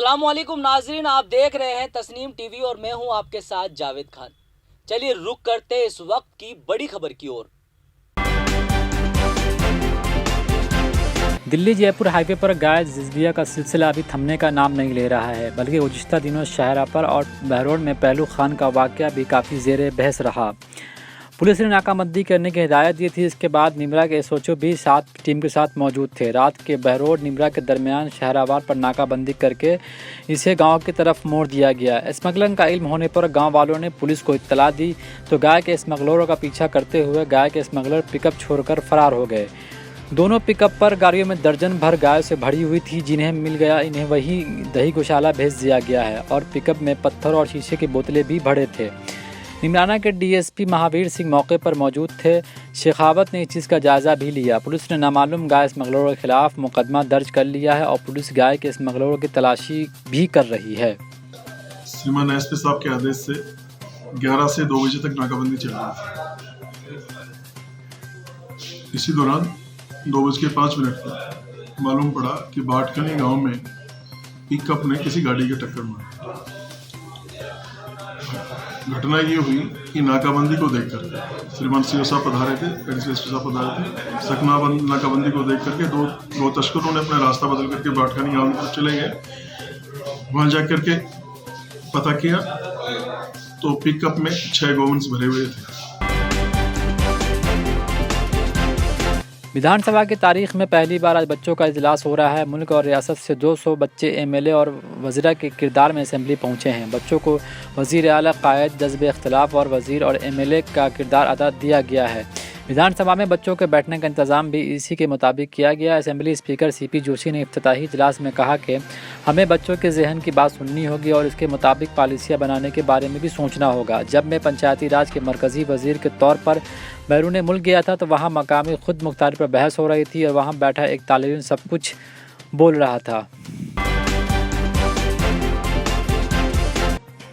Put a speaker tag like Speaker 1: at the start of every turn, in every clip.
Speaker 1: अस्सलामुअलैकुम नाजरीन, आप देख रहे हैं तस्नीम टीवी और मैं हूं आपके साथ जावेद खान। चलिए रुक करते हैं इस वक्त की बड़ी खबर की ओर।
Speaker 2: दिल्ली जयपुर हाईवे पर गाय जिज़्विया का सिलसिला अभी थमने का नाम नहीं ले रहा है, बल्कि गुज़िश्ता दिनों शाहरापर और बहरोड में पहलू खान का वाक़या भी काफ़ी ज़ेरे बहस रहा। पुलिस ने नाकाबंदी करने की हिदायत दी थी। इसके बाद निमरा के एसओजी भी साथ टीम के साथ मौजूद थे। रात के बहरोड निमरा के दरमियान शहरावार पर नाकाबंदी करके इसे गांव की तरफ मोड़ दिया गया। स्मगलिंग का इल्म होने पर गांव वालों ने पुलिस को इत्तला दी तो गाय के स्मगलरों का पीछा करते हुए गाय के स्मगलर पिकअप छोड़कर फरार हो गए। दोनों पिकअप पर गाड़ियों में दर्जन भर गाय से भरी हुई थी। जिन्हें मिल गया इन्हें वही दही गौशाला भेज दिया गया है और पिकअप में पत्थर और शीशे की बोतलें भी भरे थे। निमराना के डीएसपी महावीर सिंह मौके पर मौजूद थे। शेखावत ने इस चीज़ का जायज़ा भी लिया। पुलिस ने नामालूम गाय स्मगलरों के खिलाफ मुकदमा दर्ज कर लिया है और पुलिस गाय के स्मगलरों की तलाशी भी कर रही है।
Speaker 3: श्रीमान एसपी साहब के आदेश से 11 से 2 बजे तक नाकाबंदी चल रही थी। इसी दौरान 2:05 पर मालूम पड़ा कि बाटकनी गांव में पिकअप ने किसी गाड़ी की टक्कर मारी। घटना ये हुई कि नाकाबंदी को देखकर श्रीमान सीओ साहब पधारे थे, एसपी साहब पधारे थे। सकना नाकाबंदी को देख करके दो तस्करों ने अपना रास्ता बदल करके बाटकनी गांव की तरफ चले गए। वहां जाकर के पता किया तो पिकअप में 6 गोवंश भरे हुए थे।
Speaker 2: विधानसभा की तारीख में पहली बार आज बच्चों का इजलास हो रहा है। मुल्क और रियासत से 200 बच्चे एमएलए और वज़ीरा के किरदार में असेंबली पहुंचे हैं। बच्चों को वज़ीर आला, कायद, जज्बे इख्तिलाफ और वज़ीर और एमएलए का किरदार अदा दिया गया है। विधानसभा में बच्चों के बैठने का इंतज़ाम भी इसी के मुताबिक किया गया। असेंबली स्पीकर सीपी जोशी ने इफ्तिताही इजलास में कहा कि हमें बच्चों के जहन की बात सुननी होगी और इसके मुताबिक पॉलिसियाँ बनाने के बारे में भी सोचना होगा। जब मैं पंचायती राज के मरकज़ी वज़ीर के तौर पर बैरून मुल्क गया था तो वहाँ मकामी खुद मुख्तारी पर बहस हो रही थी और वहाँ बैठा एक तालिब इल्म सब कुछ बोल रहा था।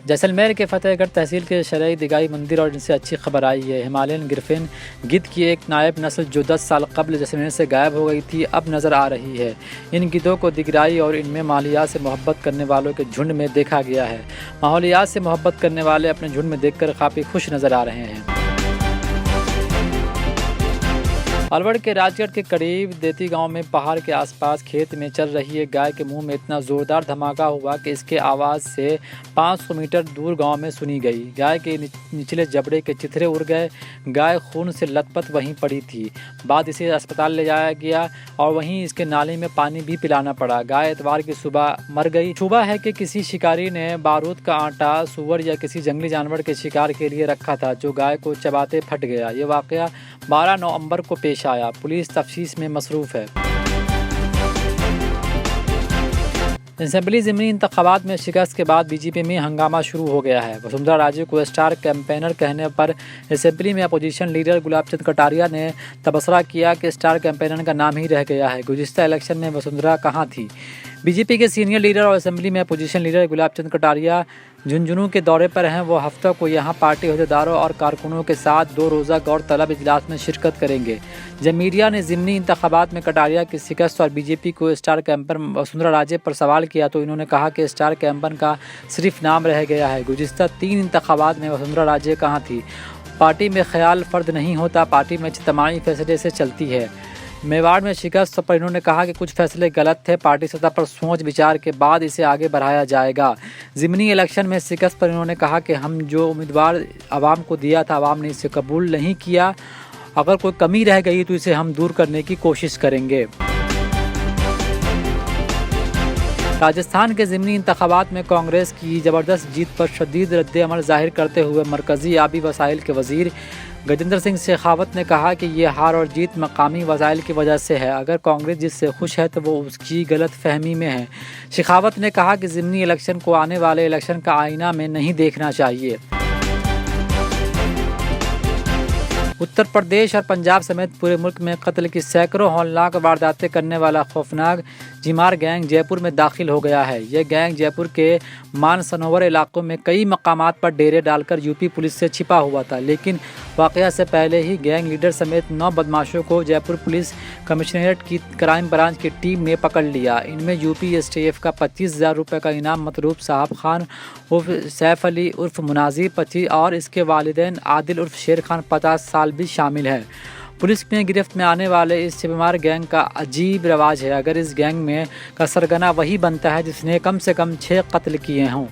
Speaker 2: जैसलमेर के फतेहगढ़ तहसील के शरई दिगाई मंदिर और इनसे अच्छी खबर आई है। हिमालयन गिरफिन गिद्ध की एक नायब नस्ल जो 10 साल कबल जैसलमेर से गायब हो गई थी अब नज़र आ रही है। इन गिद्धों को दिगराई और इनमें माहौलियात से मोहब्बत करने वालों के झुंड में देखा गया है। माहौलियात से मोहब्बत करने वाले अपने झुंड में देखकर काफ़ी खुश नज़र आ रहे हैं। अलवर के राजगढ़ के करीब देती गांव में पहाड़ के आसपास खेत में चल रही एक गाय के मुंह में इतना ज़ोरदार धमाका हुआ कि इसके आवाज़ से 500 मीटर दूर गांव में सुनी गई। गाय के निचले जबड़े के चिथरे उड़ गए। गाय खून से लथपथ वहीं पड़ी थी। बाद इसे अस्पताल ले जाया गया और वहीं इसके नाली में पानी भी पिलाना पड़ा। गाय एतवार की सुबह मर गई। शुबा है कि किसी शिकारी ने बारूद का आटा सुअर या किसी जंगली जानवर के शिकार के लिए रखा था जो गाय को चबाते फट गया। ये वाक़या 12 नवंबर को पेश आया। पुलिस तफ्तीश में मसरूफ है। असेंबली ज़िमनी इंतखाबात में शिकस्त के बाद बीजेपी में हंगामा शुरू हो गया है। वसुंधरा राजे को स्टार कैंपेनर कहने पर असेंबली में अपोजिशन लीडर गुलाब चंद कटारिया ने तबसरा किया कि स्टार कैंपेनर का नाम ही रह गया है। गुज़िश्ता इलेक्शन में वसुंधरा कहाँ थी। बीजेपी के सीनियर लीडर और असेंबली में अपोजिशन लीडर गुलाब चंद कटारिया झुंझुनू के दौरे पर हैं। वो हफ्ता को यहां पार्टी अहदेदारों और कारकुनों के साथ 2 रोज़ा गौर तलब इजलास में शिरकत करेंगे। जब मीडिया ने ज़िमनी इंतखाबात में कटारिया की शिकस्त और बीजेपी को स्टार कैंपर वसुंधरा राजे पर सवाल किया तो इन्होंने कहा कि स्टार कैंपर का सिर्फ नाम रह गया है। गुज़िश्ता 3 इंतखाबात में वसुंधरा राजे कहाँ थी। पार्टी में ख्याल फ़र्द नहीं होता, पार्टी में इज्तिमाई फैसले से चलती है। मेवाड़ में शिकस्त पर इन्होंने कहा कि कुछ फैसले गलत थे, पार्टी सतह पर सोच विचार के बाद इसे आगे बढ़ाया जाएगा। ज़िमनी इलेक्शन में शिकस्त पर इन्होंने कहा कि हम जो उम्मीदवार आवाम को दिया था आवाम ने इसे कबूल नहीं किया। अगर कोई कमी रह गई तो इसे हम दूर करने की कोशिश करेंगे। राजस्थान के ज़िमनी इंतखाबात में कांग्रेस की ज़बरदस्त जीत पर शदीद रद्द-ए-अमल ज़ाहिर करते हुए मरकज़ी आबी वसाइल के वज़ीर गजेंद्र सिंह शेखावत ने कहा कि ये हार और जीत मकामी वसाइल की वजह से है। अगर कांग्रेस जिससे खुश है तो वो उसकी गलत फहमी में है। शेखावत ने कहा कि ज़िमनी इलेक्शन को आने वाले इलेक्शन का आईना में नहीं देखना चाहिए। उत्तर प्रदेश और पंजाब समेत पूरे मुल्क में कत्ल की सैकड़ों हौलनाक वारदातें करने वाला खौफनाक जिमार गैंग जयपुर में दाखिल हो गया है। यह गैंग जयपुर के मानसरोवर इलाकों में कई मकामात पर डेरे डालकर यूपी पुलिस से छिपा हुआ था, लेकिन वाक़या से पहले ही गैंग लीडर समेत 9 बदमाशों को जयपुर पुलिस कमिश्नरेट की क्राइम ब्रांच की टीम ने पकड़ लिया। इनमें यूपी एसटीएफ का 25,000 रुपये का इनाम मतरूफ साहब खान उर्फ सैफ अली उर्फ मुनाजिर 25 और इसके वालिदैन आदिल उर्फ शेर खान 50 साल भी शामिल है। पुलिस में गिरफ्त में आने वाले इस छिपमार गैंग का अजीब रवाज है। अगर इस गैंग में का सरगना वही बनता है जिसने कम से कम 6 कत्ल किए हों।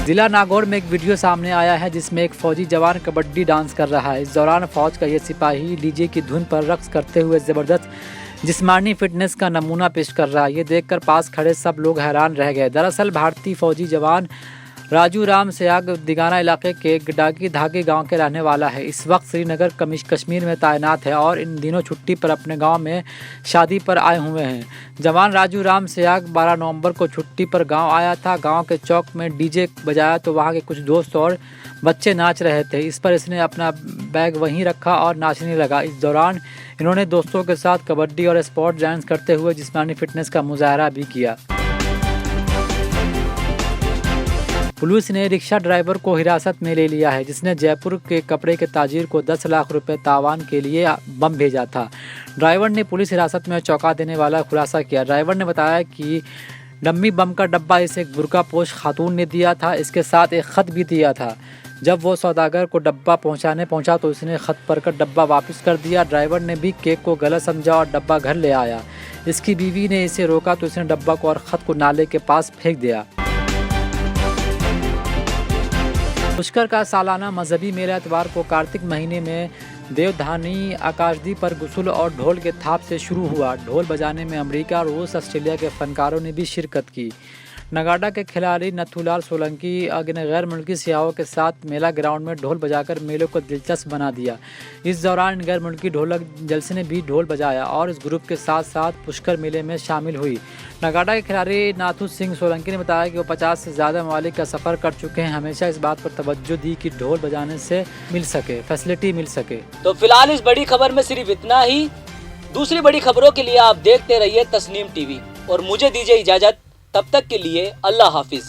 Speaker 2: जिला नागौर में एक वीडियो सामने आया है जिसमें एक फौजी जवान कबड्डी डांस कर रहा है। इस दौरान फौज का ये सिपाही डीजे की धुन पर रक्स करते हुए ज़बरदस्त जिस्मानी फिटनेस का नमूना पेश कर रहा है। ये देखकर पास खड़े सब लोग हैरान रह गए। दरअसल भारतीय फौजी जवान राजू राम सयाग दिगाना इलाके के गडागी धागे गांव के रहने वाला है। इस वक्त श्रीनगर कश्मीर में तैनात है और इन दिनों छुट्टी पर अपने गांव में शादी पर आए हुए हैं। जवान राजू राम सयाग 12 नवंबर को छुट्टी पर गांव आया था। गांव के चौक में डीजे बजाया तो वहां के कुछ दोस्त और बच्चे नाच रहे थे। इस पर इसने अपना बैग वहीं रखा और नाचने लगा। इस दौरान इन्होंने दोस्तों के साथ कबड्डी और स्पॉट डांस करते हुए जिस्मानी फिटनेस का मुजाहरा भी किया। पुलिस ने रिक्शा ड्राइवर को हिरासत में ले लिया है जिसने जयपुर के कपड़े के ताजिर को 10 लाख रुपए तावान के लिए बम भेजा था। ड्राइवर ने पुलिस हिरासत में चौंका देने वाला खुलासा किया। ड्राइवर ने बताया कि डम्मी बम का डब्बा इसे एक बुर्कापोश खातून ने दिया था। इसके साथ एक ख़त भी दिया था। जब वो सौदागर को डब्बा पहुंचा तो उसने ख़त पढ़कर डब्बा वापस कर दिया। ड्राइवर ने भी केक को गलत समझा और डब्बा घर ले आया। इसकी बीवी ने इसे रोका तो इसने डब्बा को और ख़त को नाले के पास फेंक दिया। पुष्कर का सालाना मजहबी मेला इतवार को कार्तिक महीने में देवधानी आकाशदीप पर गुस्ल और ढोल के थाप से शुरू हुआ। ढोल बजाने में अमेरिका, रूस, ऑस्ट्रेलिया के फनकारों ने भी शिरकत की। नगाड़ा के खिलाड़ी नथुलाल सोलंकी ने गैर मुल्की सियाहों के साथ मेला ग्राउंड में ढोल बजाकर मेले को दिलचस्प बना दिया। इस दौरान गैर मुल्की ढोलक जलसे ने भी ढोल बजाया और इस ग्रुप के साथ साथ पुष्कर मेले में शामिल हुई। नगाड़ा के खिलाड़ी नाथू सिंह सोलंकी ने बताया कि वो 50 से ज़्यादा ममालिक का सफ़र कर चुके हैं। हमेशा इस बात पर तवज्जो दी कि ढोल बजाने से फैसिलिटी मिल सके।
Speaker 1: तो फिलहाल इस बड़ी खबर में सिर्फ इतना ही। दूसरी बड़ी खबरों के लिए आप देखते रहिए तस्नीम टीवी और मुझे दीजिए इजाज़त। तब तक के लिए अल्लाह हाफिज।